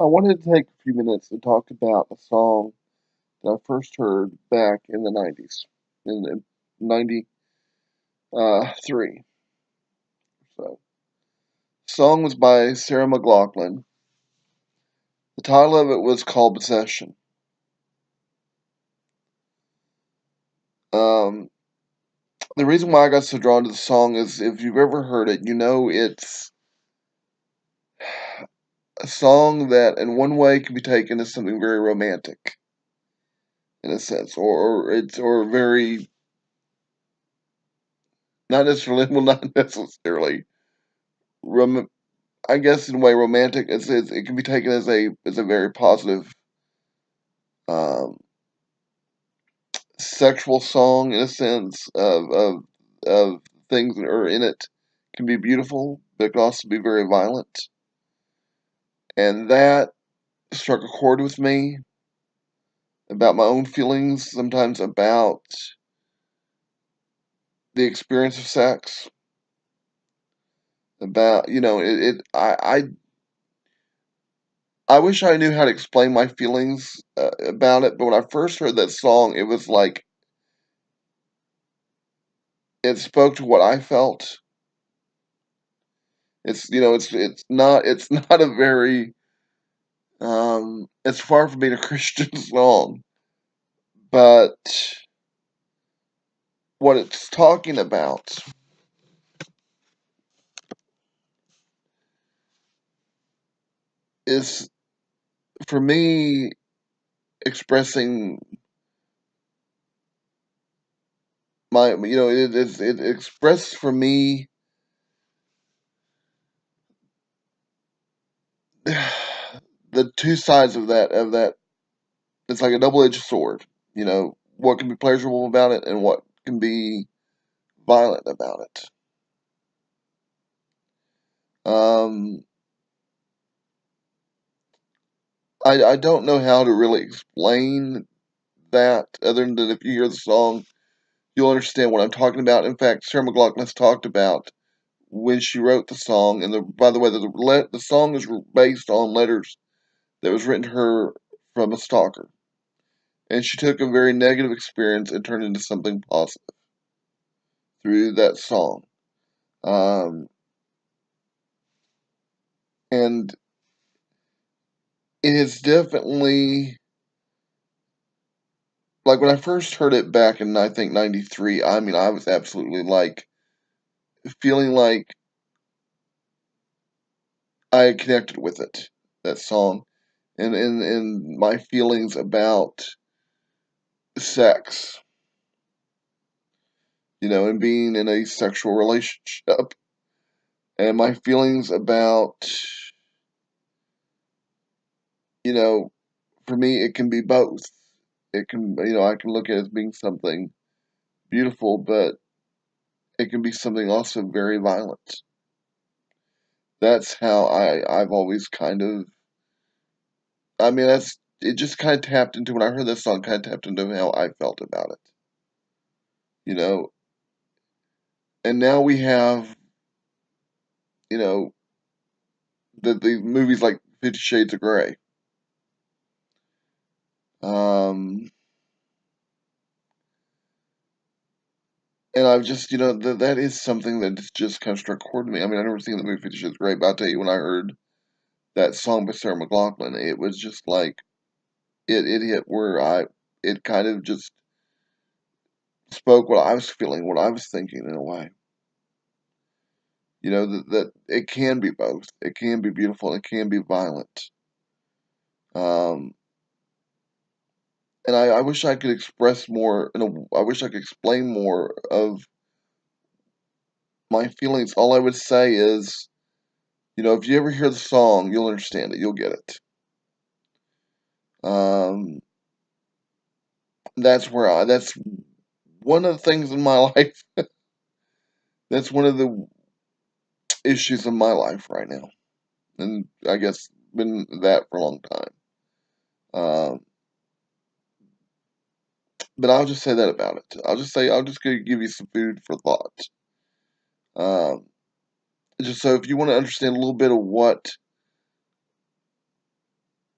I wanted to take a few minutes to talk about a song that I first heard back in the 90s, in 93. So, the song was by Sarah McLachlan. The title of it was called Possession. Um, the reason why I got so drawn to the song is if you've ever heard it, you know it's a song that in one way can be taken as something very romantic, in a sense, or very, not necessarily, well, not necessarily rom I guess in a way romantic. It can be taken as a very positive um, sexual song in a sense of things that are in it can be beautiful, but it can also be very violent. And that struck a chord with me about my own feelings, sometimes about the experience of sex, about I wish I knew how to explain my feelings about it, but when I first heard that song, it was like it spoke to what I felt. It's not a very it's far from being a Christian song, but what it's talking about is for me expressing it expresses for me the two sides of that. It's like a double-edged sword. What can be pleasurable about it and what can be violent about it. Um, I don't know how to really explain that other than if you hear the song, you'll understand what I'm talking about. In fact, Sarah McLachlan has talked about when she wrote the song, and by the way, the song is based on letters that was written to her from a stalker, and she took a very negative experience and turned it into something positive through that song. Um, and it is definitely like when I first heard it back in I think '93. I mean, I was absolutely like feeling like I had connected with it, that song, and my feelings about sex, and being in a sexual relationship, and my feelings about, you know, for me, it can be both. It can, I can look at it as being something beautiful, but it can be something also very violent. That's how I've always kind of, I mean, it just kind of tapped into, when I heard that song, kind of tapped into how I felt about it, you know, and now we have, you know, the movies like 50 Shades of Grey. Um, and I've just, that is something that just kind of struck a chord to me. I mean, I've never seen the movie 50 Shades of Grey, but I'll tell you, when I heard that song by Sarah McLachlan, it was just like, it hit where it kind of just spoke what I was feeling, what I was thinking in a way. That it can be both. It can be beautiful and it can be violent. Um, and I wish I could express more, I wish I could explain more of my feelings. All I would say is, if you ever hear the song, you'll understand it. You'll get it. Um, that's one of the things in my life. That's one of the issues in my life right now. And I guess been that for a long time. Um, but I'll just say that about it. I'll just give you some food for thought. Um, just so if you want to understand a little bit of what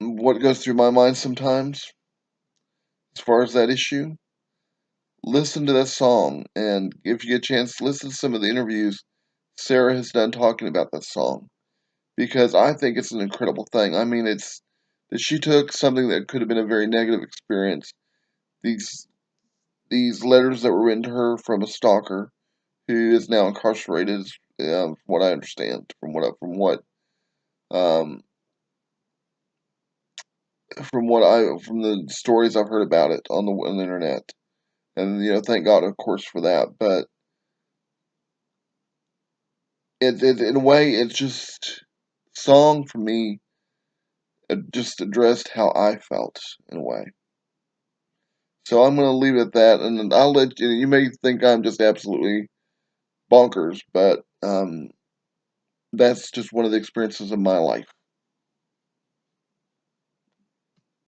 what goes through my mind sometimes, as far as that issue, listen to that song, and if you get a chance, listen to some of the interviews Sarah has done talking about that song, because I think it's an incredible thing. I mean, it's that she took something that could have been a very negative experience, these these letters that were written to her from a stalker who is now incarcerated, from what I understand, um, from the stories I've heard about it on the internet, and thank God, of course, for that. But it in a way, it's just song for me. It just addressed how I felt in a way. So I'm gonna leave it at that, and I'll let you. You may think I'm just absolutely bonkers, but that's just one of the experiences of my life.